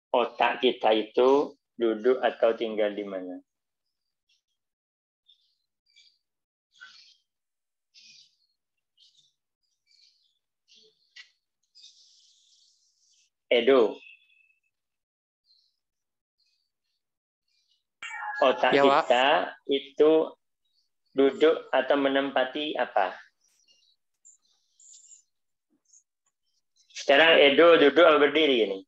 otak kita itu duduk atau tinggal di mana? Edo. Otak Ya, Pak. kita itu duduk atau menempati apa? Sekarang Edo duduk atau berdiri ini?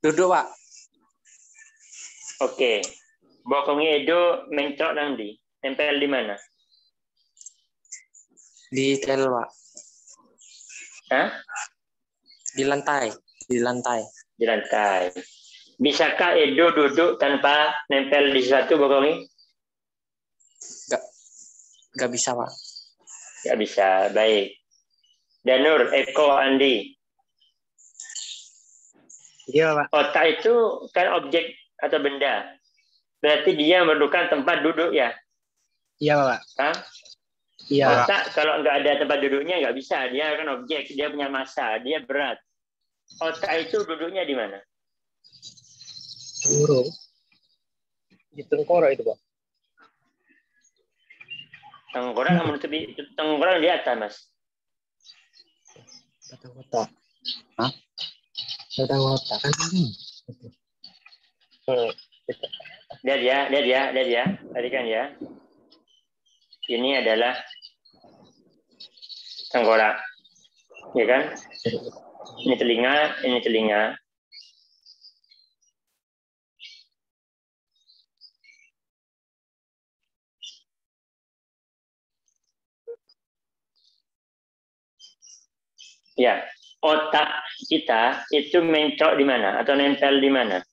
Duduk, Pak. Oke. Bokongnya Edo mencok nanti. Tempel di mana? Di tel, Pak. Hah? Di lantai. Di lantai. Di lantai. Bisakah Edo duduk tanpa nempel di satu bokongnya? Nggak bisa, Pak. Nggak bisa. Baik. Danur, Eko, Andi. Iya, Pak. Otak itu kan objek atau benda. Berarti dia memerlukan tempat duduk ya? Iya, Pak. Hah? Iya. Otak kalau nggak ada tempat duduknya nggak bisa. Dia kan objek, dia punya massa, dia berat. Otak itu duduknya di mana? Burung. Di tengkorak itu, Pak. Tengkorak menutupi tengkorak di atas, Mas. Batang otak. Hah? Batang otak kan ini. Lihat ya. Tadi kan ya. Ini adalah tengkorak. Ya kan? Ini telinga. Ya, otak kita itu mencok di mana atau nempel di mana?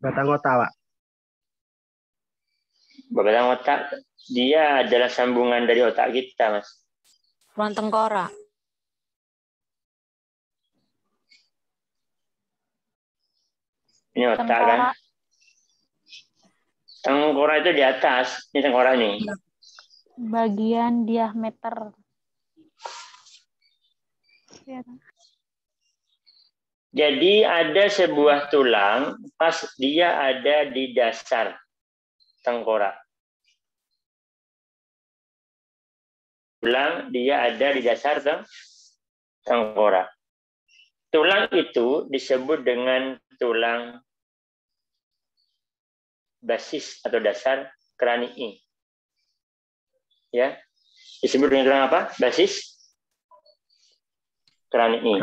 Batang otak, Pak. Batang otak, dia adalah sambungan dari otak kita, Mas. Ruang tengkorak. Ini otak kan? Tengkorak itu di atas. Ini tengkorak nih. Bagian diameter. Jadi ada sebuah tulang pas dia ada di dasar tengkorak. Tulang dia ada di dasar tengkorak. Tulang itu disebut dengan tulang basis atau dasar kranii. Ya, disebut dengan tulang apa? Basis kranii.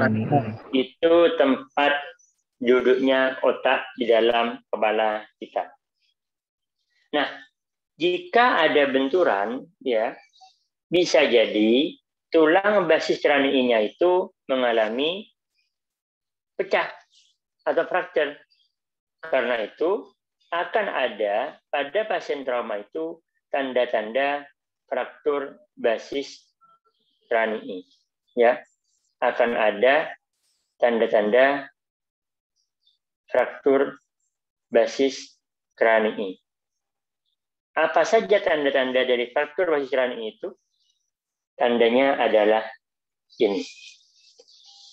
Itu tempat duduknya otak di dalam kepala kita. Nah, jika ada benturan, ya bisa jadi tulang basis kraniinya itu mengalami pecah atau fracture. Karena itu akan ada pada pasien trauma itu tanda-tanda fraktur basis kranii. Ya, akan ada tanda-tanda fraktur basis kranii. Apa saja tanda-tanda dari fraktur basis kranii itu? Tandanya adalah ini.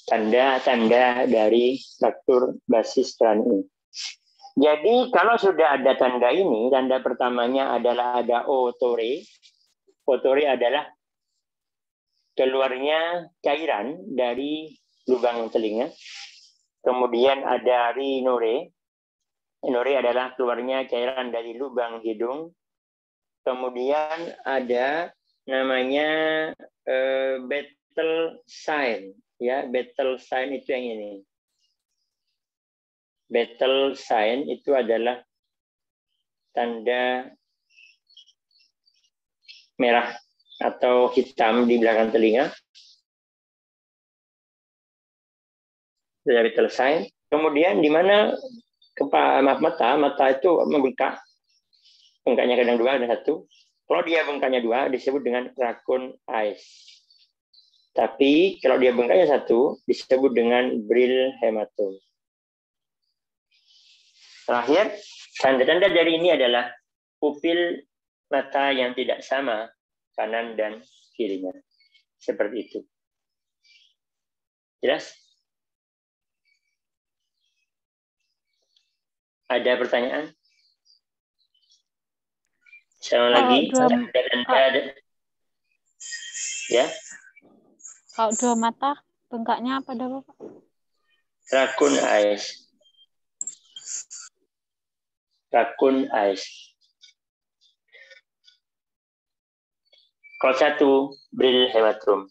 Tanda-tanda dari fraktur basis kranii. Jadi kalau sudah ada tanda ini, tanda pertamanya adalah ada otore. Otore adalah keluarnya cairan dari lubang telinga. Kemudian ada rinore. Rinore adalah keluarnya cairan dari lubang hidung. Kemudian ada namanya battle sign. Ya, battle sign itu yang ini. Battle sign itu adalah tanda merah atau hitam di belakang telinga. Dari battle sign. Kemudian di mana mata itu membengkak. Bengkaknya kadang dua, kadang satu. Kalau dia bengkaknya dua, disebut dengan raccoon eyes. Tapi kalau dia bengkaknya satu, disebut dengan Brill hematome. Terakhir, tanda-tanda dari ini adalah pupil mata yang tidak sama kanan dan kirinya. Seperti itu. Jelas? Ada pertanyaan? Sama lagi. Ya. Kalau 2 mata, bengkaknya apa dah, Bapak? Raccoon eyes. Raccoon eyes. Kalau 1, Brill hematome.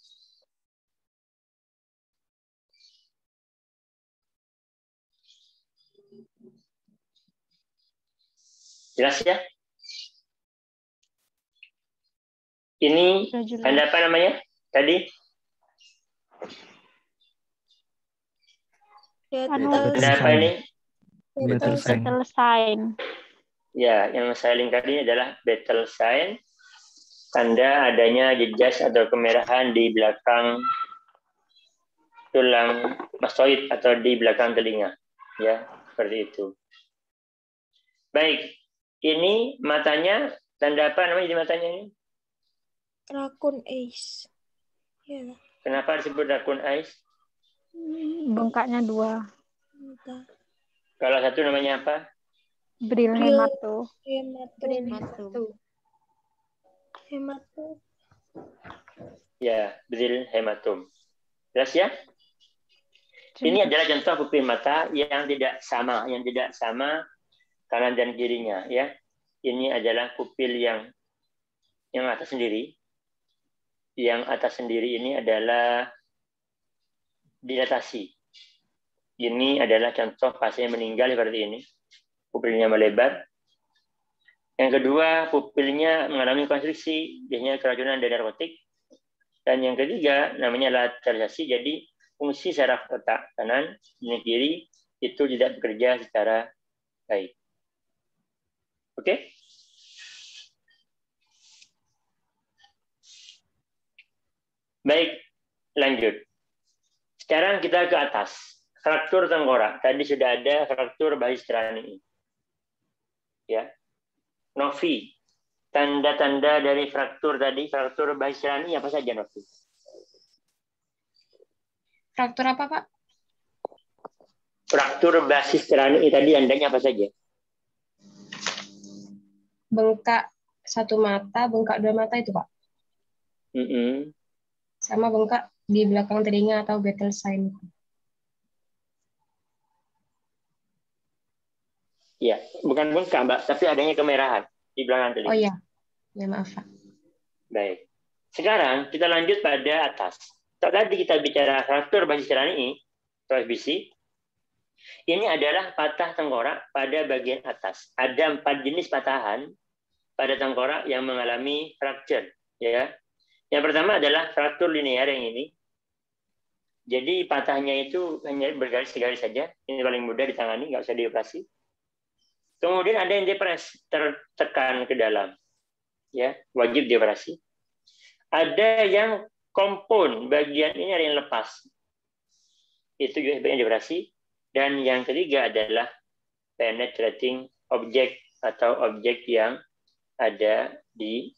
Jelas ya? Ini tanda apa namanya tadi? Tanda apa ini? Battle sign. Ya, yang saya lingkar ini adalah battle sign. Tanda adanya jejas atau kemerahan di belakang tulang mastoid atau di belakang telinga. Ya, seperti itu. Baik, ini matanya, tanda apa namanya di matanya ini? Raccoon eyes. Ya. Kenapa disebut raccoon eyes? Bengkaknya 2. Kalau 1 namanya apa? Brill hematome. Hematome. Ya, Brill hematome. Jelas ya? Ini adalah contoh pupil mata yang tidak sama kanan dan kirinya, ya. Ini adalah pupil yang atas sendiri. Yang atas sendiri ini adalah dilatasi. Ini adalah contoh pasien meninggal seperti ini. Pupilnya melebar. Yang kedua, pupilnya mengalami konstriksi, biasanya keracunan dari narkotik. Dan yang ketiga, namanya lateralisasi, jadi fungsi saraf otak kanan dan kiri itu tidak bekerja secara baik. Oke? Baik, lanjut. Sekarang kita ke atas. Fraktur tengkorak. Tadi sudah ada fraktur basis crani. Ya. Novi. Tanda-tanda dari fraktur tadi, fraktur basis crani apa saja, Novi? Fraktur apa, Pak? Fraktur basis crani tadi tandanya apa saja? Bengkak 1 mata, bengkak 2 mata itu, Pak. Sama bengkak di belakang telinga atau battle sign. Ya, bukan bengkak, Mbak, tapi adanya kemerahan di belakang telinga. Oh iya, ya maaf, Pak. Baik. Sekarang kita lanjut pada atas. Tadi kita bicara fraktur basis crani, transmisi. Ini adalah patah tengkorak pada bagian atas. Ada 4 jenis patahan pada tengkorak yang mengalami fracture. Ya. Yang pertama adalah fraktur linear yang ini. Jadi patahnya itu hanya bergaris-garis saja. Ini paling mudah ditangani, nggak usah dioperasi. Kemudian ada yang depres, tertekan ke dalam. Ya, wajib dioperasi. Ada yang kompon, bagian ini ada yang lepas. Itu juga sebaiknya dioperasi. Dan yang ketiga adalah penetrating object atau objek yang ada di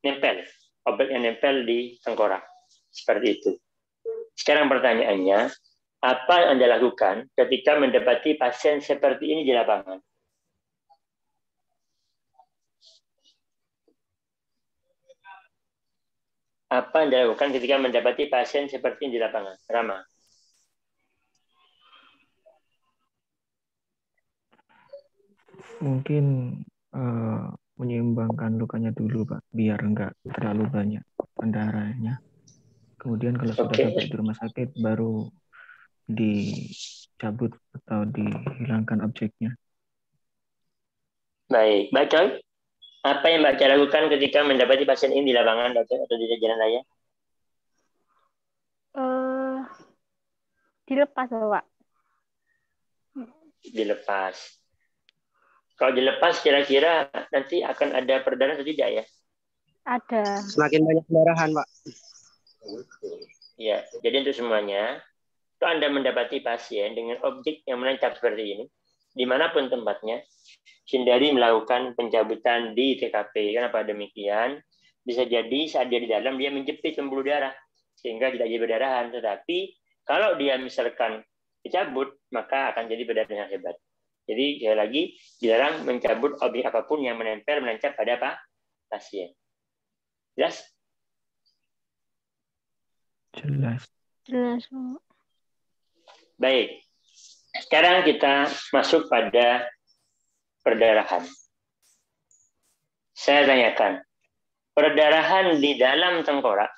nempel. Objek yang nempel di tengkorak. Seperti itu. Sekarang pertanyaannya, apa yang Anda lakukan ketika mendapati pasien seperti ini di lapangan? Apa yang Anda lakukan ketika mendapati pasien seperti ini di lapangan? Rama. Mungkin menyeimbangkan lukanya dulu, Pak, biar enggak terlalu banyak pendarahannya. Kemudian kalau sudah sampai di rumah sakit, baru dicabut atau dihilangkan objeknya. Baik, Mbak Choi, apa yang Mbak Choi lakukan ketika mendapati pasien ini di lapangan atau di jalan raya? Dilepas, Pak. Dilepas. Kalau dilepas, kira-kira nanti akan ada perdarahan atau tidak ya? Ada. Semakin banyak pendarahan, Pak. Ya, jadi untuk semuanya, kalau Anda mendapati pasien dengan objek yang menancap seperti ini, dimanapun tempatnya, hindari melakukan pencabutan di TKP. Kenapa demikian? Bisa jadi saat dia di dalam, dia menjepit pembuluh darah, sehingga tidak jadi perdarahan. Tetapi, kalau dia misalkan dicabut, maka akan jadi perdarahan yang hebat. Jadi sekali lagi dilarang mencabut objek apapun yang menancap pada pasien. Jelas? Jelas. Jelas, Pak. Baik. Sekarang kita masuk pada perdarahan. Saya tanyakan, perdarahan di dalam tengkorak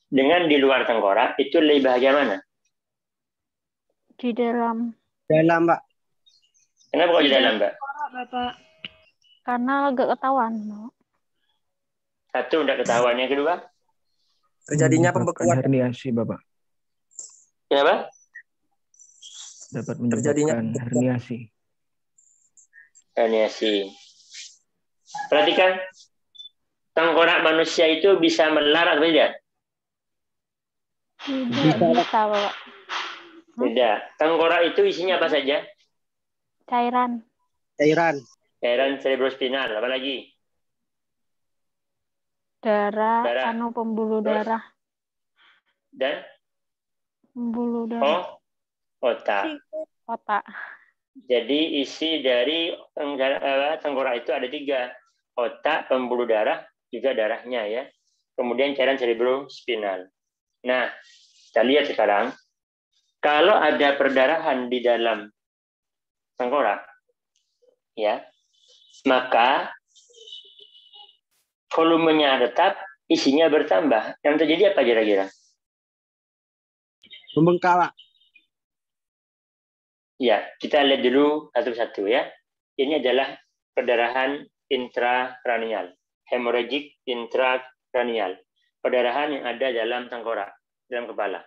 dengan di luar tengkorak itu lebih bahaya mana? Di dalam. Dalam, Pak. Kenapa kok di dalam, Mbak? Bapak. Karena agak ketahuan, Pak. Satu, tidak ketahuan. Yang kedua, Terjadinya Menyebabkan pembekuan. herniasi, Bapak. kenapa? Dapat Terjadinya menyebabkan herniasi. Herniasi. Perhatikan, tengkorak manusia itu bisa melar atau tidak? Tidak bisa, Pak. Tidak. Tengkorak itu isinya apa saja? Cairan. Cairan. Cairan cerebrospinal, apa lagi? Darah, Darah. pembuluh Terus? darah. Dan Pembuluh darah. otak. Otak. Jadi isi dari tengkorak itu ada 3. Otak, pembuluh darah, juga darahnya ya. Kemudian cairan cerebrospinal. Nah, kita lihat sekarang. Kalau ada perdarahan di dalam tengkorak, ya, maka volumenya tetap, isinya bertambah. Yang terjadi apa kira-kira? Membengkak, Pak. Ya, kita lihat dulu satu-satu ya. Ini adalah perdarahan intrakranial, hemorrhagic intrakranial. Perdarahan yang ada dalam tengkorak, dalam kepala.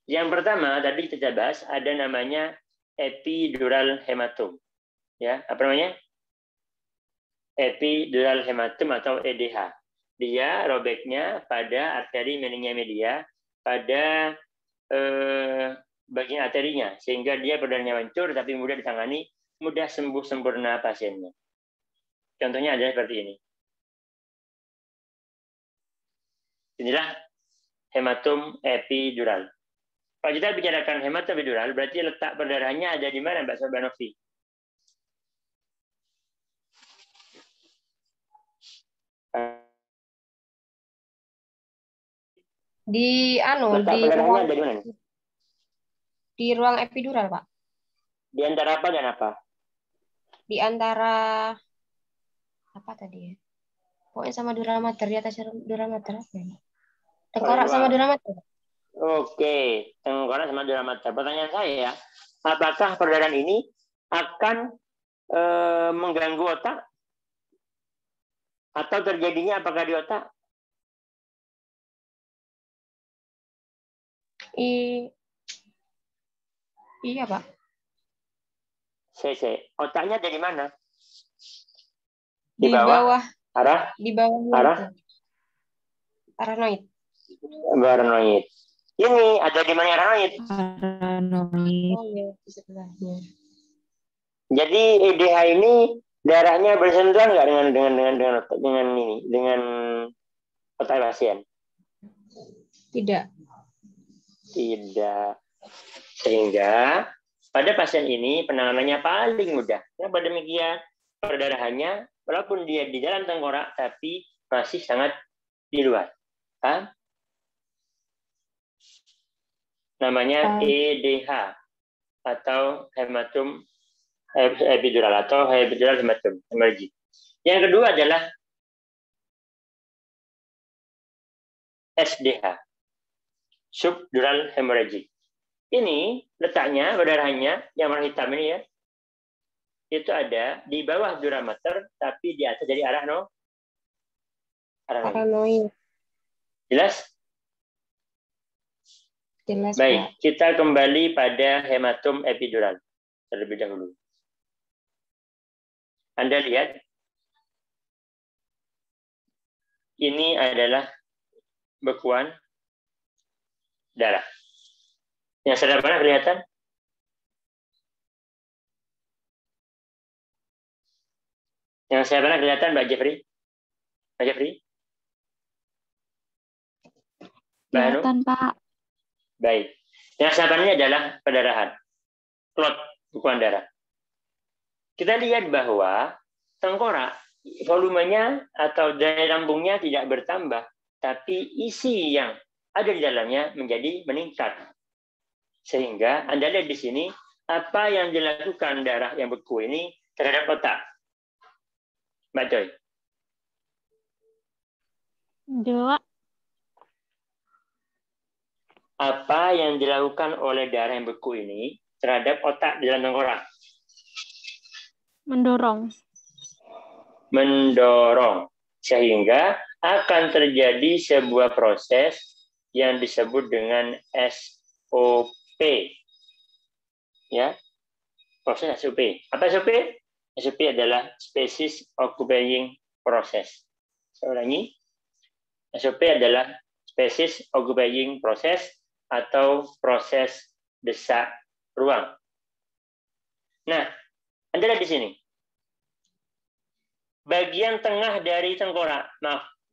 Yang pertama tadi kita bahas ada namanya epidural hematom. Ya, apa namanya? Epidural hematom atau EDH. Dia robeknya pada arteri meningia media pada bagian arterinya, sehingga dia perdarahannya hancur tapi mudah ditangani, mudah sembuh sempurna pasiennya. Contohnya adalah seperti ini. Inilah hematom epidural. Kalau kita bicarakan hematom epidural, berarti letak perdarahannya ada di mana, Mbak Sorbanovi? Di Letak perdarahannya ada di mana? di ruang epidural, Pak. Di antara apa dan apa? Di antara apa tadi ya? Pokoknya sama dura mater, di atas dura mater apa ya? Tengkorak sama dura mater. Oke, tengkorak sama dura mater. Pertanyaan saya, apakah perdarahan ini akan mengganggu otak? Atau terjadinya apakah di otak? Iya, Pak. Otaknya ada di mana? Di bawah. Arah? Di bawah. Arah? Arachnoid. Arachnoid. Ini ada di mana arachnoid? Paranoid. Oh iya, di sebelahnya. Jadi EDH ini darahnya bersentuhan nggak dengan otak pasien? Tidak. Tidak. Sehingga pada pasien ini penanganannya paling mudah. Kenapa demikian? Perdarahannya walaupun dia di dalam tengkorak tapi masih sangat di luar. Hah? Namanya EDH atau hematom epidural atau epidural hematom hemorrhagic. Yang kedua adalah SDH, subdural hemorrhagic. Ini letaknya perdarahannya yang warna hitam ini ya, itu ada di bawah dura mater tapi di atas dari arachnoid. Jelas? Jelas, Baik, Pak. kita kembali pada hematom epidural terlebih dahulu. Anda lihat, ini adalah bekuan darah. Yang sebelah mana kelihatan? Yang sebelah mana kelihatan, Mbak Jeffrey? Mbak Jeffrey? Kelihatan, Pak. Baik. Yang sebelah ini adalah perdarahan. plot bekuan darah. Kita lihat bahwa tengkorak volumenya atau daya lambungnya tidak bertambah, tapi isi yang ada di dalamnya menjadi meningkat. Sehingga Anda lihat di sini apa yang dilakukan darah yang beku ini terhadap otak. Mbak Joy. Dua. Apa yang dilakukan oleh darah yang beku ini terhadap otak di dalam tengkorak? Mendorong. Mendorong. Sehingga akan terjadi sebuah proses yang disebut dengan SOP. Ya. Proses SOP. Apa SOP? SOP adalah Species Occupying Process. Saya ulangi. SOP adalah Species Occupying Process atau proses desak ruang. Nah, Anda lihat di sini. Bagian tengah dari tengkorak,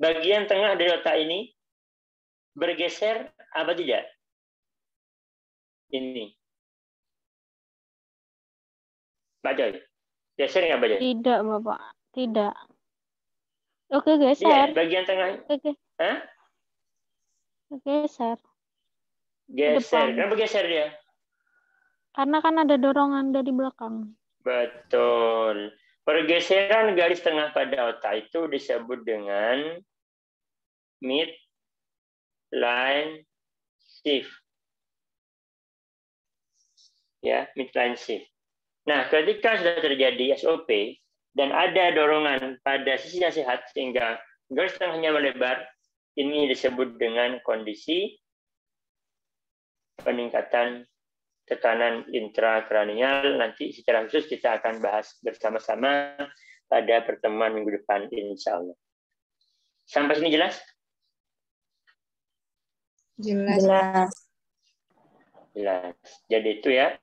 bagian tengah dari otak ini bergeser apa tidak? Ini. Pak Joy, geser nggak Pak Joy? Tidak, Bapak. Tidak. Oke, geser. Iya, bagian tengah. Oke. Hah? Geser. Geser. Depan. Kenapa geser dia? Karena kan ada dorongan dari belakang. Betul. Pergeseran garis tengah pada otak itu disebut dengan midline shift. Ya, midline shift. Nah, ketika sudah terjadi SOP dan ada dorongan pada sisi yang sehat sehingga garis tengahnya melebar, ini disebut dengan kondisi peningkatan tekanan intrakranial. Nanti secara khusus kita akan bahas bersama-sama pada pertemuan minggu depan, insya Allah. Sampai sini jelas? Jelas. Jelas. Jadi itu ya,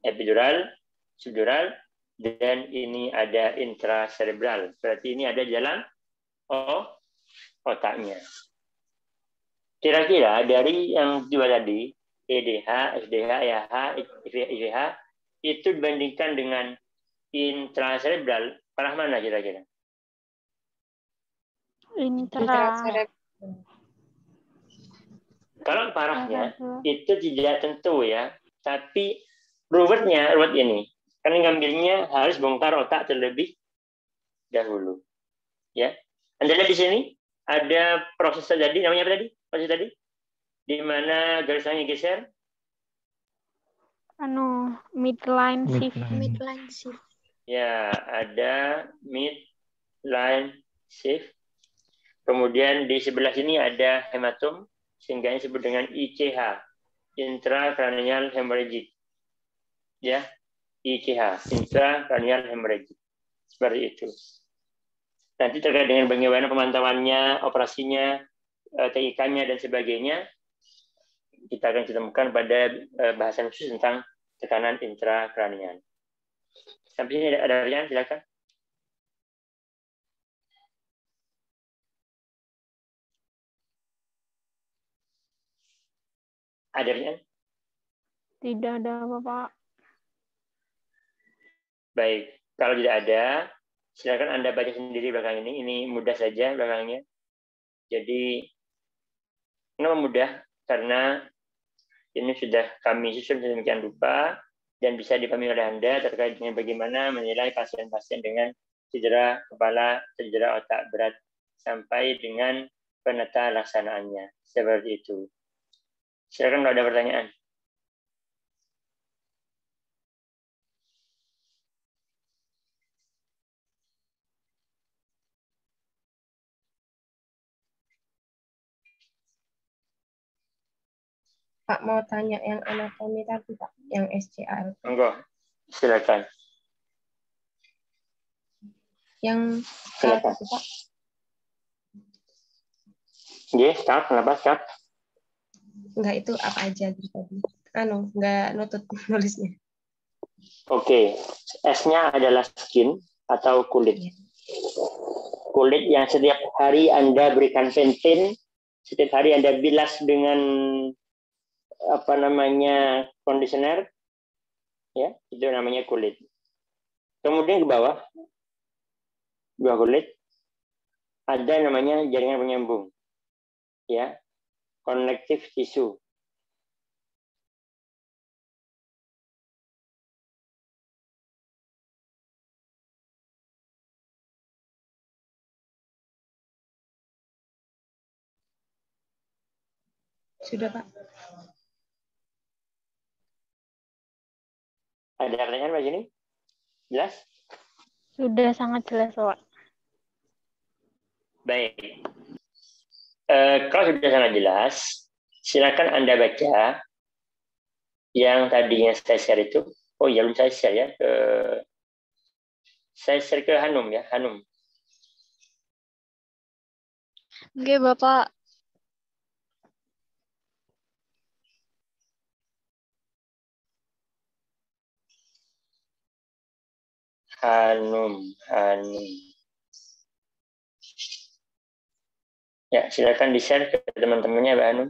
epidural, subdural, dan ini ada intracerebral. Berarti ini ada di dalam otaknya. Kira-kira dari yang dua tadi, EDH, SDH, EH, IVH, itu dibandingkan dengan intracerebral, parah mana kira-kira? Intracerebral. Kalau parahnya, itu tidak tentu ya. Tapi ruwet ini. Karena ngambilnya harus bongkar otak terlebih dahulu. Ya, Anda lihat di sini, ada proses terjadi, namanya apa tadi? Proses tadi? Di mana garis tengahnya geser? Midline shift. Midline shift. Ya, ada midline shift. Kemudian di sebelah sini ada hematom, sehingga disebut dengan ICH, intracranial hemorrhagic. Ya, ICH, intracranial hemorrhagic. Seperti itu. Nanti terkait dengan bagaimana pemantauannya, operasinya, TIK-nya dan sebagainya, kita akan ditemukan pada bahasan khusus tentang tekanan intrakranial. Sampai sini ada pertanyaan, silakan. Ada pertanyaan? Tidak ada, Bapak. Baik, kalau tidak ada, silakan Anda baca sendiri belakang ini. Ini mudah saja belakangnya. Jadi, kenapa mudah? Karena ini sudah kami susun sedemikian rupa dan bisa dipahami oleh Anda terkait dengan bagaimana menilai pasien-pasien dengan cedera kepala, cedera otak berat, sampai dengan penata laksanaannya. Seperti itu. Silakan kalau ada pertanyaan. Pak mau tanya yang anatomi tadi Pak, yang SCA. Monggo, silakan. Yang tadi Pak. Yes, start. Kenapa start? Enggak, itu apa aja gitu tadi. Enggak nutut nulisnya. Oke, S-nya adalah skin atau kulit. Kulit yang setiap hari Anda berikan pentin, setiap hari Anda bilas dengan conditioner, Ya, itu namanya kulit. Kemudian ke bawah kulit ada namanya jaringan penyambung. Ya, connective tissue. Sudah, Pak. Ada pertanyaan Pak Juni? Jelas? Sudah sangat jelas, Pak. Baik. Kalau sudah sangat jelas, silakan Anda baca yang tadinya saya share itu. Oh ya, belum saya share ya. Saya share ke Hanum ya, Hanum. Oke, Bapak. Hanum. Ya, silakan di-share ke teman-temannya, Mbak Hanum.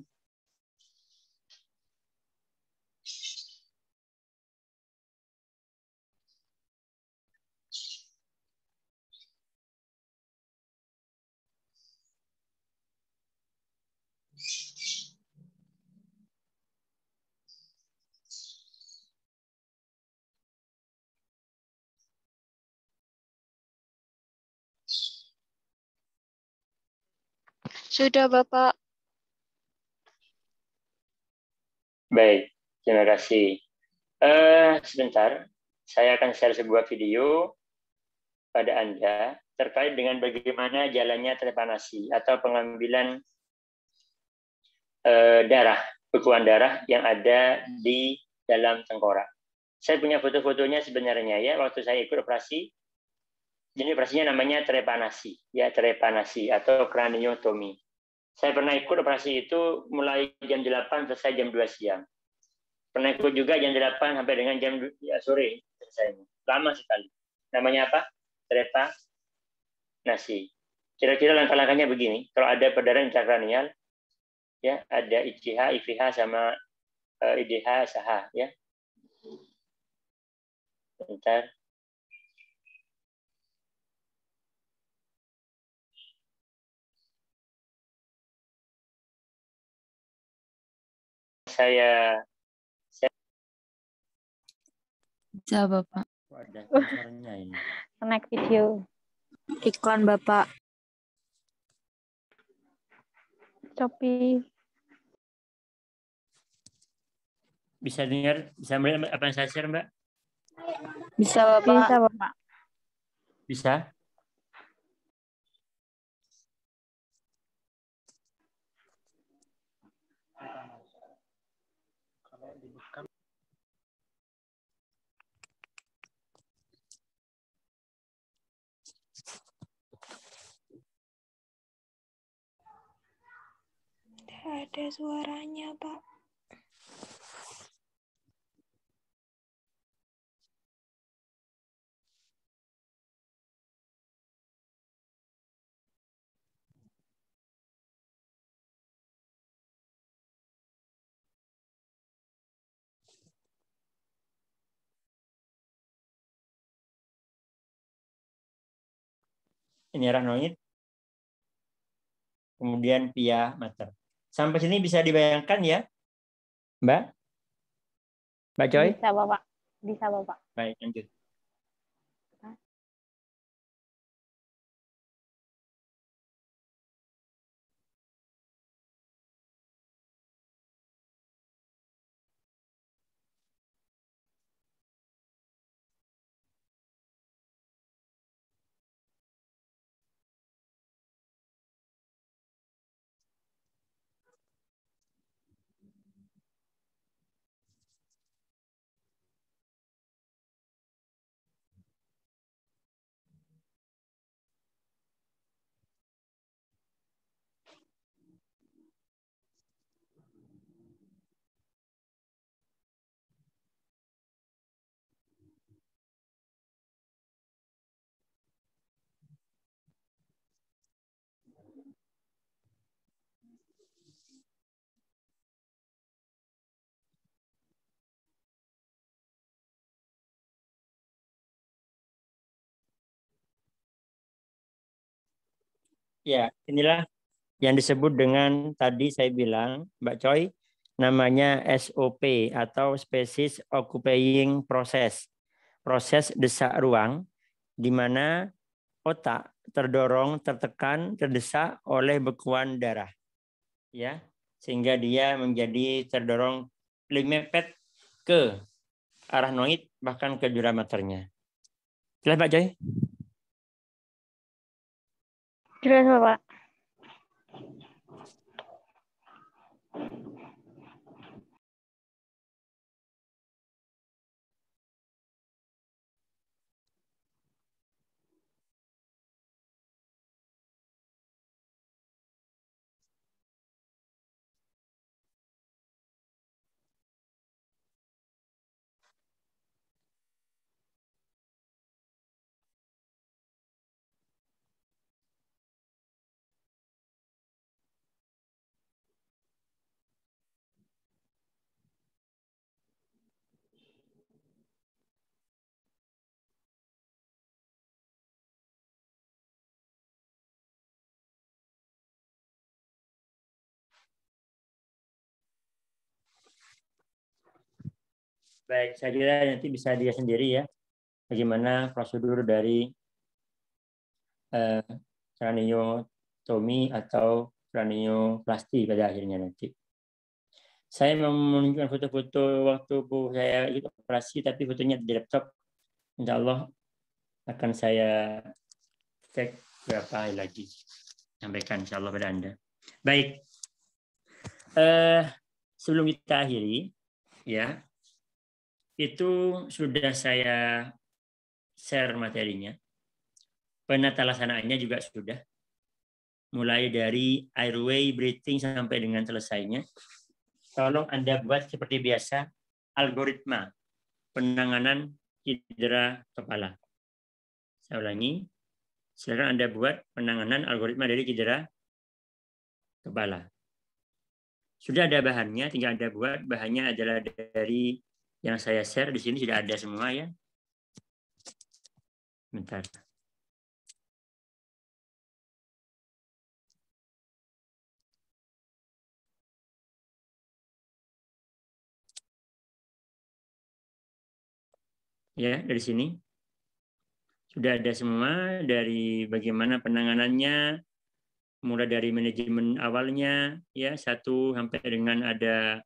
Sudah, Bapak. Baik, terima kasih. Sebentar, saya akan share sebuah video pada Anda terkait dengan bagaimana jalannya trepanasi atau pengambilan darah, bekuan darah yang ada di dalam tengkorak. Saya punya foto-fotonya sebenarnya ya, waktu saya ikut operasi. Jadi operasinya namanya trepanasi, ya trepanasi atau craniotomy. Saya pernah ikut operasi itu mulai jam 8 selesai jam 2 siang. Pernah ikut juga jam 8 sampai dengan jam sore selesai. Lama sekali. Namanya apa? Trepanasi. Kira-kira langkah-langkahnya begini. Kalau ada perdarahan intrakranial, ya ada ICH, IVH sama IDH, SH, ya. Bentar. Saya Bisa, Bapak. ada sensornya ini. Connect video. Iklan, Bapak. Shopee. Bisa dengar, bisa melihat apa yang saya share, Mbak? Bisa, Bapak. Bisa, Bapak. Bisa? Tidak ada suaranya, Pak. Ini arachnoid. Kemudian pia mater. Sampai sini bisa dibayangkan ya, Mbak? Mbak Joy? Bisa, Bapak. Bisa, Bapak. Baik, lanjut. Ya, inilah yang disebut dengan tadi saya bilang, Mbak Choi, namanya SOP atau Species Occupying Process. Proses desak ruang di mana otak terdorong, tertekan, terdesak oleh bekuan darah. Ya, sehingga dia menjadi terdorong mepet ke arachnoid bahkan ke dura maternya. Jelas Pak Joy? Jelas, Bapak. Baik, saya kira nanti bisa dia sendiri ya, bagaimana prosedur dari craniotomy atau cranioplasty pada akhirnya nanti. Saya mau menunjukkan foto-foto waktu saya ikut operasi, tapi fotonya di laptop. Insya Allah akan saya cek berapa hari lagi. Sampaikan insya Allah pada Anda. Baik. Sebelum kita akhiri, ya, itu sudah saya share materinya. Penata laksanaannya juga sudah. Mulai dari airway breathing sampai dengan selesainya. Tolong Anda buat seperti biasa algoritma penanganan cedera kepala. Saya ulangi. Silakan Anda buat penanganan algoritma dari cedera kepala. Sudah ada bahannya, tinggal Anda buat. Bahannya adalah dari yang saya share di sini sudah ada semua ya. Bentar. Ya, dari sini sudah ada semua, dari bagaimana penanganannya, mulai dari manajemen awalnya ya 1 sampai dengan ada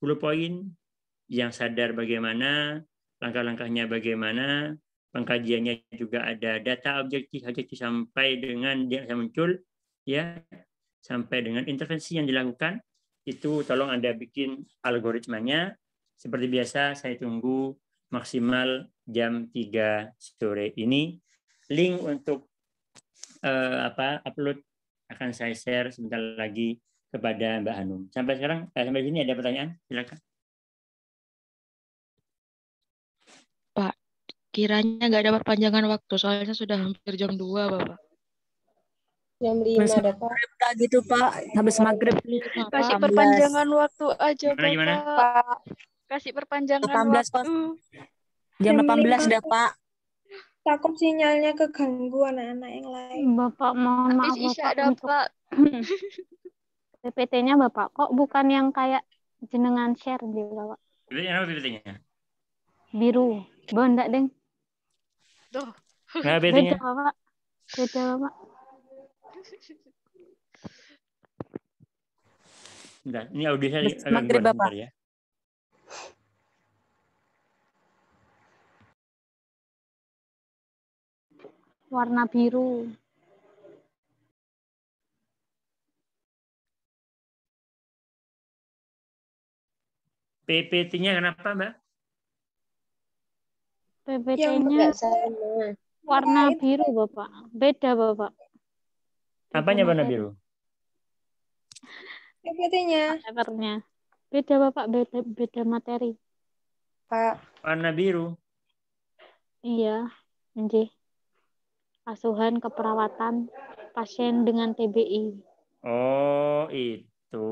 10 poin, yang sadar bagaimana, langkah-langkahnya bagaimana, pengkajiannya juga ada data objektif sampai dengan dia muncul ya, sampai dengan intervensi yang dilakukan. Itu tolong Anda bikin algoritmanya. Seperti biasa saya tunggu maksimal jam 3 sore ini. Link untuk upload akan saya share sebentar lagi kepada Mbak Hanum. Sampai sekarang, sampai sini ada pertanyaan? Silakan. Pak, kiranya nggak ada perpanjangan waktu, soalnya sudah hampir jam 2, Bapak. Jam 5 ada Pak. Maghrib gitu Pak, habis maghrib. Kasih 18. perpanjangan waktu aja, Gimana? Bapak. Kasih perpanjangan 18 Pak. waktu. Jam Jam 18 5. dah Pak. Takut sinyalnya keganggu anak-anak yang lain. Bapak, mohon maaf Habis isya Bapak ada, untuk Pak. PPT-nya Bapak. Kok bukan yang kayak jenengan share gitu Bapak? Apa PPT-nya? Biru. Bondak, Deng. Tuh. Nah, Beda PPT-nya. Bapak. Beda Bapak. Bentar, ini audio saya Habis agak maghrib gimana Bapak. bentar ya. Warna biru. PPT-nya kenapa, Mbak? PPT-nya warna biru, Bapak. Beda, Bapak. Beda Apanya warna materi. biru? PPT-nya. Papernya. Beda, Bapak. Beda materi. Pak. Warna biru. Iya, nggih. Asuhan keperawatan pasien dengan TBI. Oh, itu.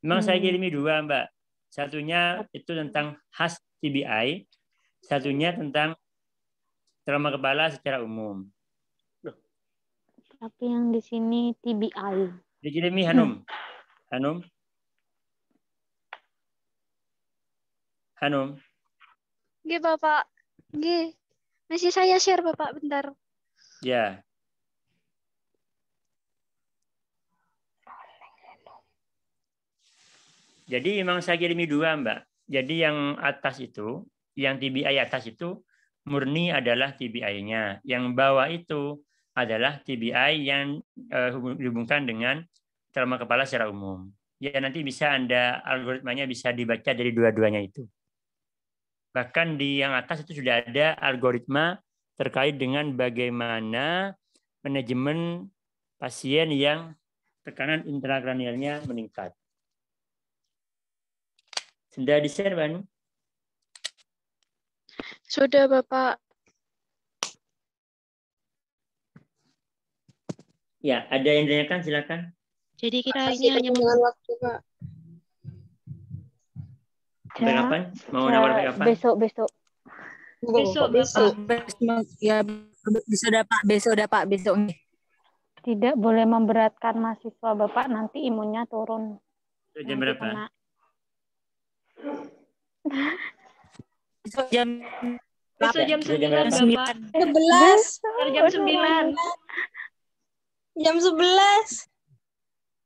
Memang saya kirimi 2, Mbak. Satunya itu tentang khas TBI, satunya tentang trauma kepala secara umum. Tapi yang di sini TBI. Dikirimi Hanum. Hanum. Nggih, Bapak. Nggih. Masih saya share, Bapak, bentar. Ya. Jadi memang saya kirimi dua, Mbak. Jadi yang atas itu, yang TBI atas itu murni adalah TBI-nya. Yang bawah itu adalah TBI yang dihubungkan dengan trauma kepala secara umum. Ya nanti bisa Anda algoritmanya bisa dibaca dari dua-duanya itu. Bahkan di yang atas itu sudah ada algoritma terkait dengan bagaimana manajemen pasien yang tekanan intrakranialnya meningkat. Sudah di-share, Mbak Anu? Sudah, Bapak. Ya, ada yang ditanyakan, silakan. Jadi kita Masih ini hanya dengan waktu, Pak. Sampai kapan? Mau nawar sampai kapan? Besok. Besok. Ya, besok dah Pak, besok nih. Tidak boleh memberatkan mahasiswa Bapak, nanti imunnya turun. Jam berapa? Besok jam Besok jam 9, berapa? Bapak. 11. Jam 9. Jam 11.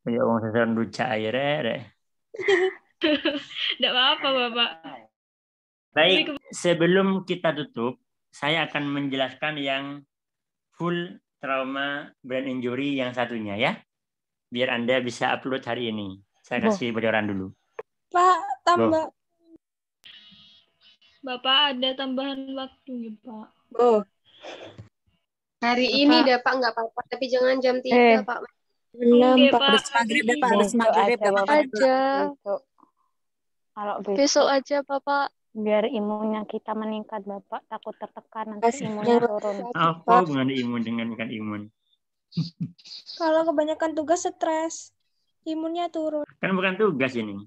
Ya, orang sasaran luca air. Tidak apa-apa, Bapak. Baik, sebelum kita tutup, saya akan menjelaskan yang full trauma brain injury yang satunya ya. Biar Anda bisa upload hari ini. Saya kasih bocoran dulu. Pak, tambah. Bapak ada tambahan waktu ya, Pak. Oh. Hari ini dah, Pak, nggak apa-apa. Tapi jangan jam 3, Pak. Oke, Pak. Pak. habis maghrib deh Pak, habis maghrib aja, Bapak. Aja. Kalau Besok aja, Bapak. biar imunnya kita meningkat, Bapak. Takut tertekan, nanti imunnya turun. Apa hubungannya imun dengan bukan imun? Kalau kebanyakan tugas stres, imunnya turun. Kan bukan tugas ini.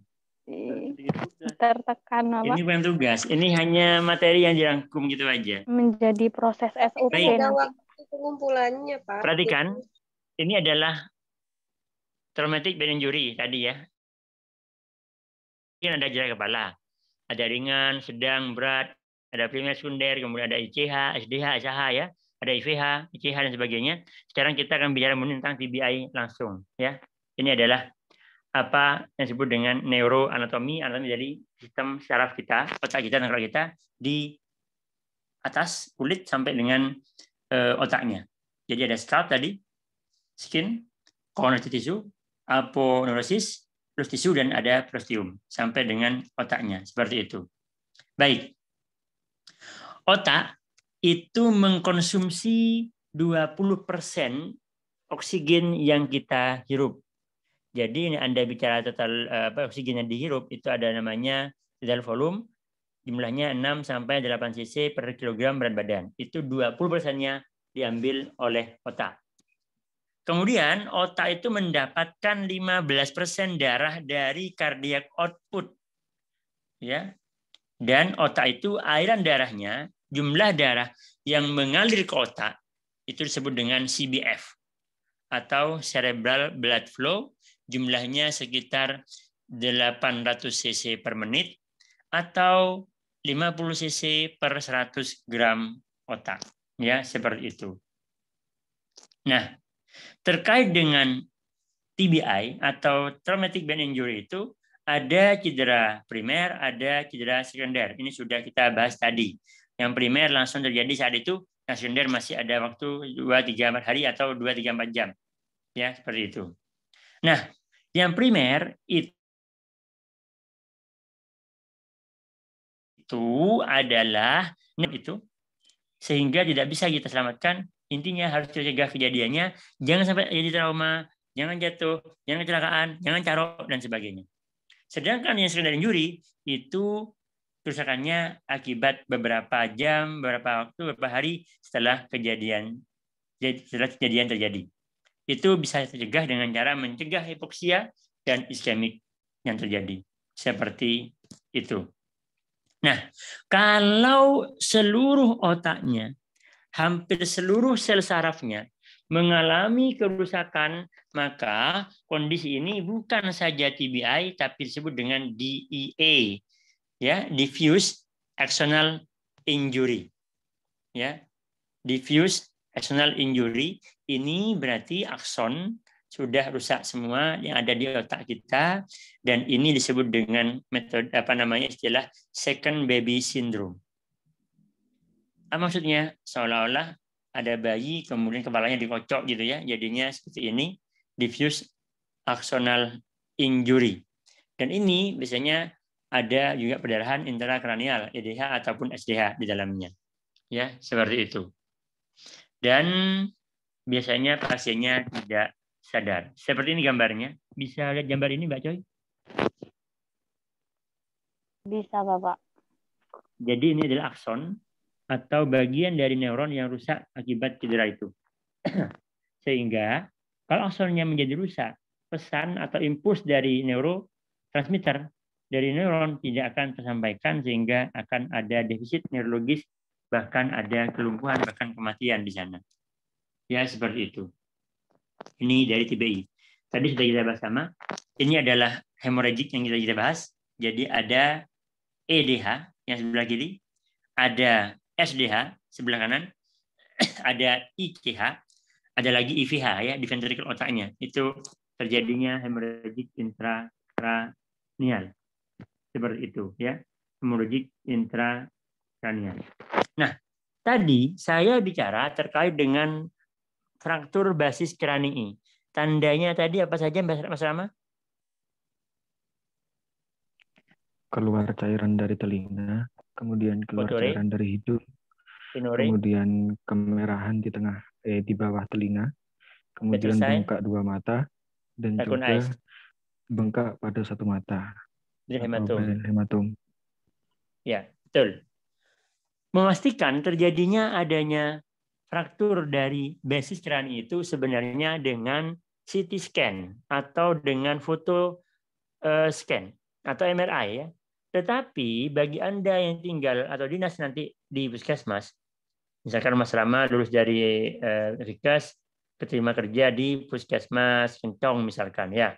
Tertekan, Bapak. Ini bukan tugas. Ini hanya materi yang dirangkum gitu aja. Menjadi proses SOP Baik. Ada nanti. waktu pengumpulannya, Pak. Perhatikan, ini adalah traumatic brain injury tadi ya. Mungkin ada cedera kepala. Ada ringan, sedang, berat, ada primer, sekunder, kemudian ada ICH, SDH, SH ya, ada IVH, ICH dan sebagainya. Sekarang kita akan bicara tentang TBI langsung ya. Ini adalah apa yang disebut dengan neuroanatomi, anatomi dari sistem saraf kita, otak kita dan otak kita di atas kulit sampai dengan otaknya. Jadi ada scalp tadi, skin, connective tissue, aponeurosis, plus tisu dan ada prostium sampai dengan otaknya seperti itu. Baik. Otak itu mengkonsumsi 20% oksigen yang kita hirup. Jadi ini Anda bicara total oksigen yang dihirup itu ada namanya total volume, jumlahnya 6 sampai 8 cc per kilogram berat badan. Itu 20%-nya diambil oleh otak. Kemudian otak itu mendapatkan 15% darah dari cardiac output. Ya. Dan otak itu aliran darahnya, jumlah darah yang mengalir ke otak itu disebut dengan CBF atau cerebral blood flow, jumlahnya sekitar 800 cc per menit atau 50 cc per 100 gram otak. Ya, seperti itu. Nah, terkait dengan TBI atau traumatic brain injury itu ada cedera primer, ada cedera sekunder. Ini sudah kita bahas tadi. Yang primer langsung terjadi saat itu, yang sekunder masih ada waktu 2-3 hari atau 2-3-4 jam. Ya, seperti itu. Nah, yang primer itu adalah itu sehingga tidak bisa kita selamatkan. Intinya harus dicegah kejadiannya, jangan sampai jadi trauma, jangan jatuh, jangan kecelakaan, jangan carok, dan sebagainya. Sedangkan yang secondary injury itu kerusakannya akibat beberapa jam, beberapa waktu, beberapa hari setelah kejadian terjadi. Itu bisa tercegah dengan cara mencegah hipoksia dan iskemik yang terjadi. Seperti itu. Nah, kalau seluruh otaknya, hampir seluruh sel sarafnya mengalami kerusakan, maka kondisi ini bukan saja TBI tapi disebut dengan DEA, ya, diffuse axonal injury, ya, diffuse axonal injury. Ini berarti akson sudah rusak semua yang ada di otak kita, dan ini disebut dengan metode istilah second baby syndrome. Apa maksudnya? Seolah-olah ada bayi kemudian kepalanya dikocok gitu ya, jadinya seperti ini, diffuse axonal injury. Dan ini biasanya ada juga perdarahan intrakranial, EDH ataupun SDH di dalamnya. Ya, seperti itu. Dan biasanya pasiennya tidak sadar. Seperti ini gambarnya. Bisa lihat gambar ini, Mbak Coy? Bisa, Bapak. Jadi ini adalah akson atau bagian dari neuron yang rusak akibat cedera itu. Sehingga kalau aksonnya menjadi rusak, pesan atau impuls dari neurotransmitter dari neuron tidak akan tersampaikan, sehingga akan ada defisit neurologis, bahkan ada kelumpuhan, bahkan kematian di sana. Ya, seperti itu. Ini dari TBI. Tadi sudah kita bahas sama. Ini adalah hemorrhagic yang kita bahas. Jadi ada EDH yang sebelah kiri, ada SDH sebelah kanan, ada ICH, ada lagi IVH ya, di ventricle otaknya. Itu terjadinya hemorrhagic intrakranial. Seperti itu ya, hemorrhagic intrakranial. Nah, tadi saya bicara terkait dengan fraktur basis kranii. Tandanya tadi apa saja, Mas Rama? Keluar cairan dari telinga, kemudian keluar Otore, cairan dari hidung, Tenore, kemudian kemerahan di bawah telinga, kemudian Betul, bengkak dua mata, dan Raccoon juga eyes, bengkak pada satu mata atau hematom. Ya, betul. Memastikan terjadinya adanya fraktur dari basis krani itu sebenarnya dengan CT scan atau dengan foto scan atau MRI ya. Tetapi bagi Anda yang tinggal atau dinas nanti di puskesmas, misalkan Mas Rama lulus dari Rikes, keterima kerja di puskesmas Kencong misalkan ya.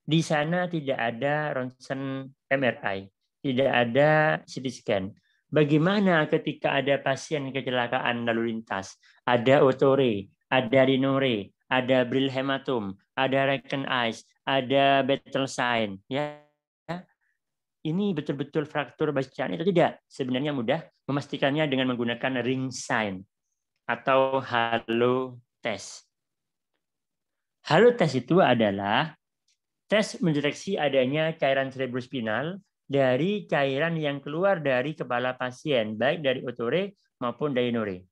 Di sana tidak ada ronsen MRI, tidak ada CT scan. Bagaimana ketika ada pasien kecelakaan lalu lintas, ada otore, ada rinore, ada Brill hematom, ada Raccoon eyes, ada battle sign, ya. Ini betul-betul fraktur basis krani atau tidak? Sebenarnya mudah memastikannya dengan menggunakan ring sign atau halo test. Halo test itu adalah tes mendeteksi adanya cairan cerebrospinal dari cairan yang keluar dari kepala pasien, baik dari otore maupun dari nore.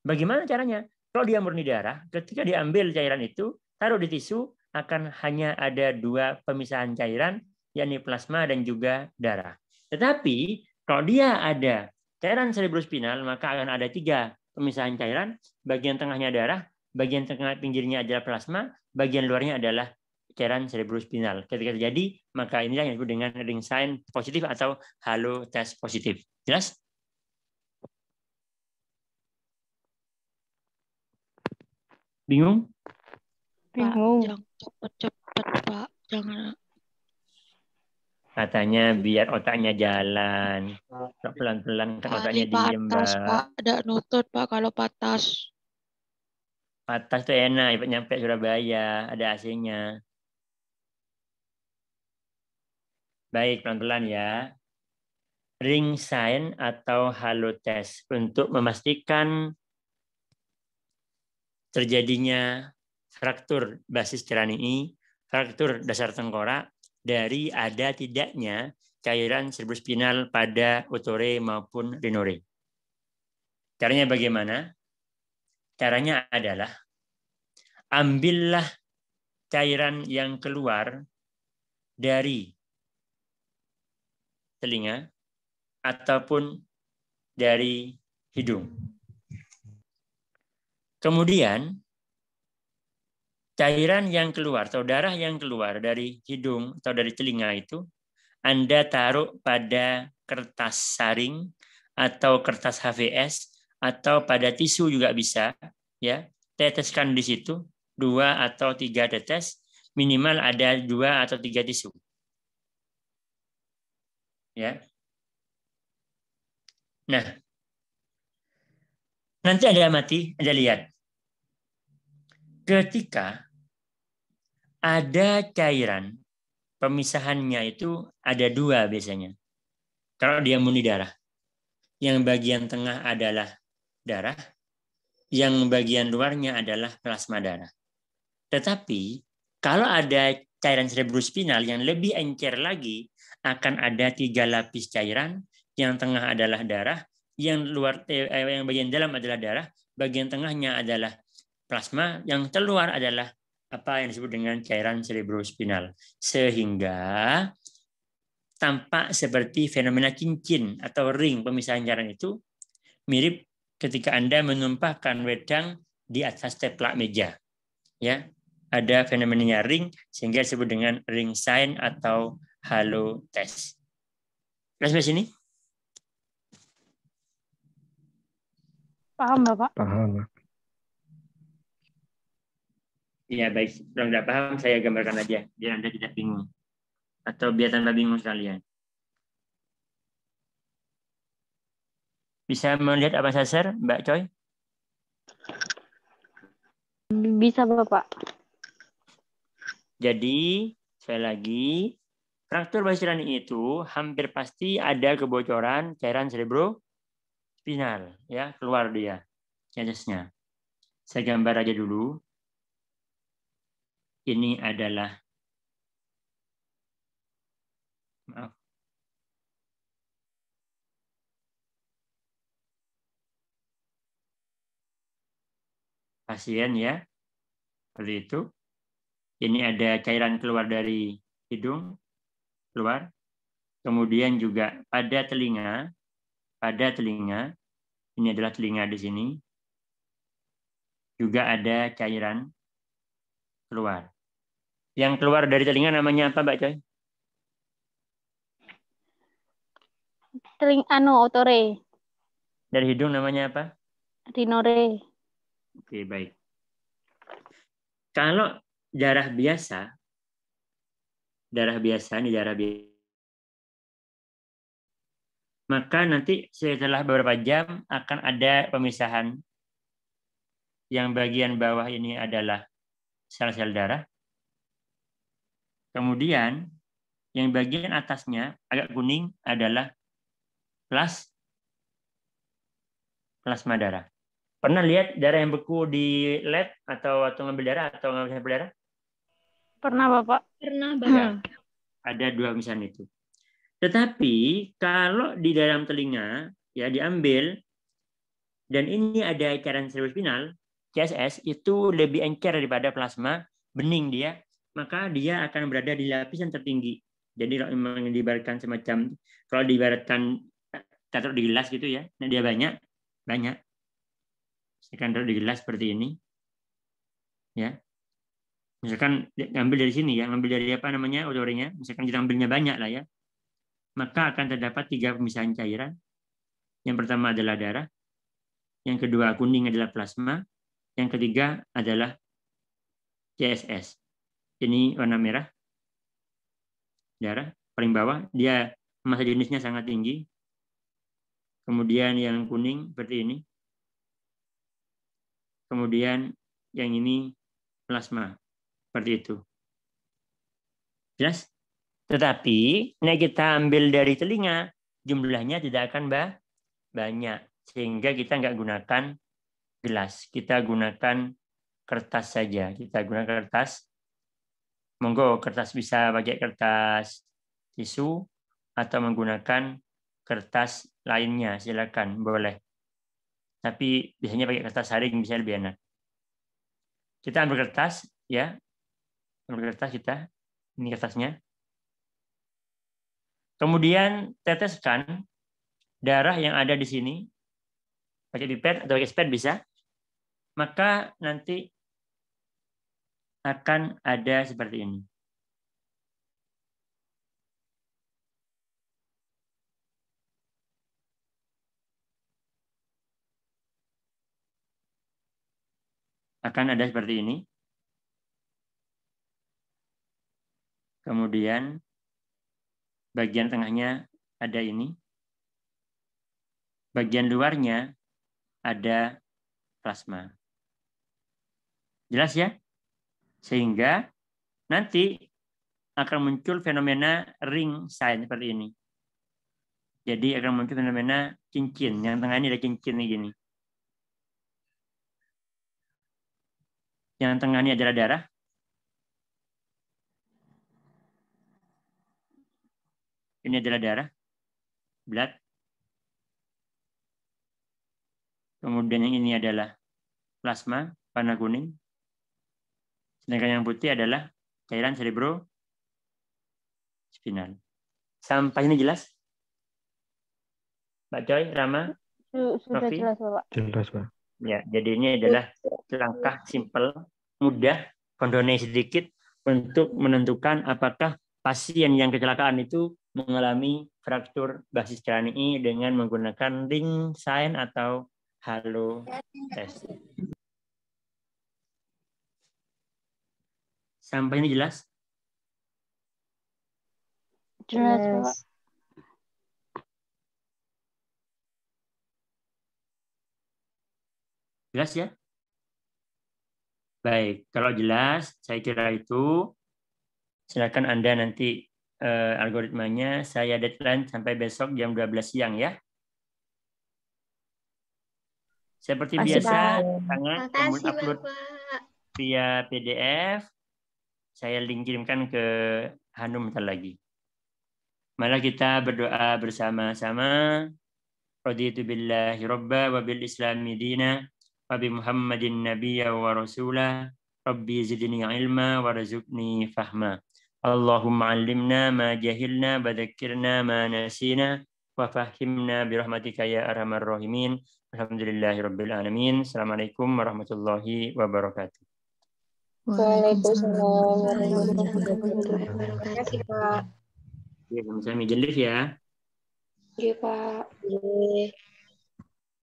Bagaimana caranya? Kalau dia murni darah, ketika diambil cairan itu, taruh di tisu, akan hanya ada dua pemisahan cairan, yakni plasma dan juga darah. Tetapi kalau dia ada cairan cerebrospinal, maka akan ada tiga pemisahan cairan, bagian tengahnya darah, bagian tengah pinggirnya adalah plasma, bagian luarnya adalah cairan cerebrospinal. Ketika terjadi, maka inilah yang disebut dengan ring sign positif atau halo test positif. Jelas? Bingung? Bingung. Jangan cepet-cepet, Pak. Jangan. Katanya biar otaknya jalan. Pelan-pelan kan otaknya diem, Patas, Mbak. Pak. Ada nutut, Pak, kalau patas. Patas tuh enak, nyampe Surabaya, ada AC-nya. Baik, pelan-pelan ya. Ring sign atau halo test untuk memastikan terjadinya fraktur basis kranii, fraktur dasar tengkorak dari ada tidaknya cairan cerebrospinal pada otore maupun rinore. Caranya bagaimana? Caranya adalah ambillah cairan yang keluar dari telinga ataupun dari hidung. Kemudian cairan yang keluar atau darah yang keluar dari hidung atau dari telinga itu Anda taruh pada kertas saring atau kertas HVS atau pada tisu juga bisa, ya. teteskan di situ 2 atau 3 tetes, minimal ada 2 atau 3 tisu. Ya. Nah, nanti Anda amati, Anda lihat. Ketika ada cairan, pemisahannya itu ada 2 biasanya. Kalau dia murni darah. Yang bagian tengah adalah darah, yang bagian luarnya adalah plasma darah. Tetapi, kalau ada cairan cerebrospinal yang lebih encer lagi, akan ada 3 lapis cairan, yang tengah adalah darah, yang bagian dalam adalah darah, bagian tengahnya adalah plasma, yang keluar adalah apa yang disebut dengan cairan cerebrospinal. Sehingga tampak seperti fenomena cincin atau ring pemisahan cairan itu mirip ketika Anda menumpahkan wedang di atas teplak meja. Ya, ada fenomenanya ring sehingga disebut dengan ring sign atau halo test. Sampai sini? Paham, Bapak? Paham. Ya, baik. Kalau tidak paham, saya gambarkan aja biar Anda tidak bingung. Atau biar tanpa bingung sekalian. Bisa melihat apa saya share, Mbak Choi? Bisa, Bapak. Jadi, sekali lagi, fraktur Bassiani itu hampir pasti ada kebocoran cairan cerebrospinal, ya, keluar dia, tesnya. Saya gambar aja dulu. Ini adalah, maaf, pasien ya, seperti itu. Ini ada cairan keluar dari hidung, keluar. Kemudian juga pada telinga, ini adalah telinga di sini, juga ada cairan keluar. Yang keluar dari telinga namanya apa, Mbak Coy? Otore. Dari hidung namanya apa? Rinore. Oke, baik. Kalau darah biasa, maka nanti setelah beberapa jam akan ada pemisahan. Yang bagian bawah ini adalah sel-sel darah. Kemudian yang bagian atasnya agak kuning adalah plasma darah. Pernah lihat darah yang beku di lab atau ngambil darah atau ngambil sampel darah? Pernah, Bapak? Pernah, Ya, Bapak. ada 2 misalnya itu. Tetapi kalau di dalam telinga ya diambil dan ini ada cairan cerebrospinal, CSS itu lebih encer daripada plasma, bening dia, maka dia akan berada di lapisan tertinggi. Jadi kalau memang diibaratkan semacam, kalau diibaratkan taruh di gelas gitu ya, nah dia banyak. Misalkan taruh di gelas seperti ini, ya. Misalkan ngambil dari sini ya, ngambil dari apa namanya otorenya, misalkan kita ambilnya banyak lah ya, maka akan terdapat 3 pemisahan cairan. Yang pertama adalah darah, yang kedua kuning adalah plasma, yang ketiga adalah CSS. Ini warna merah, darah, paling bawah, dia massa jenisnya sangat tinggi. Kemudian yang kuning seperti ini. Kemudian yang ini plasma, seperti itu. Jelas? Tetapi, nah kita ambil dari telinga, jumlahnya tidak akan banyak. Sehingga kita nggak gunakan gelas. Kita gunakan kertas saja. Kita gunakan kertas. Monggo, kertas bisa pakai kertas tisu atau menggunakan kertas lainnya. Silakan, boleh. Tapi biasanya pakai kertas saring bisa lebih enak. Kita ambil kertas, ya. Ambil kertas kita. Ini kertasnya. Kemudian teteskan darah yang ada di sini. Pakai pipet atau pakai spet bisa. Maka nanti akan ada seperti ini. akan ada seperti ini. Kemudian bagian tengahnya ada ini. Bagian luarnya ada plasma. Jelas ya? Sehingga nanti akan muncul fenomena ring sign seperti ini. Jadi akan muncul fenomena cincin. Yang tengah ini ada cincin gini. Yang tengah ini adalah darah. Ini adalah darah. Blood. Kemudian yang ini adalah plasma, warna kuning. Sedangkan yang putih adalah cairan cerebrospinal. Sampai ini jelas? Mbak Joy, Rama, Sudah Novi? jelas, Bapak. Jelas, Pak. Ya, jadi ini adalah langkah simpel, mudah, kondone sedikit untuk menentukan apakah pasien yang kecelakaan itu mengalami fraktur basis kranii dengan menggunakan ring sign atau halo test. Sampai ini jelas? Jelas, Bapak. Jelas ya? Baik, kalau jelas, saya kira itu silakan Anda nanti algoritmanya saya deadline sampai besok jam 12 siang ya. Seperti biasa, sangat upload via PDF. Saya link kirimkan ke Hanum bentar lagi. Malah kita berdoa bersama-sama. Raditu billahi robba wa bil islami dina wa bi Muhammadin nabiyya wa rasulah. Rabbi zidni ilma wa razukni fahma. Allahumma allimna ma jahilna wa dzakirna ma nasina wa fahimna bi rahmatika ya arhamar rahimin. Alhamdulillahi rabbil alamin. Assalamualaikum warahmatullahi wabarakatuh. Waalaikumsalam warahmatullahi wabarakatuh. Pak. Ya, sama-sama. Izin lift ya. Iya, Pak. Iya.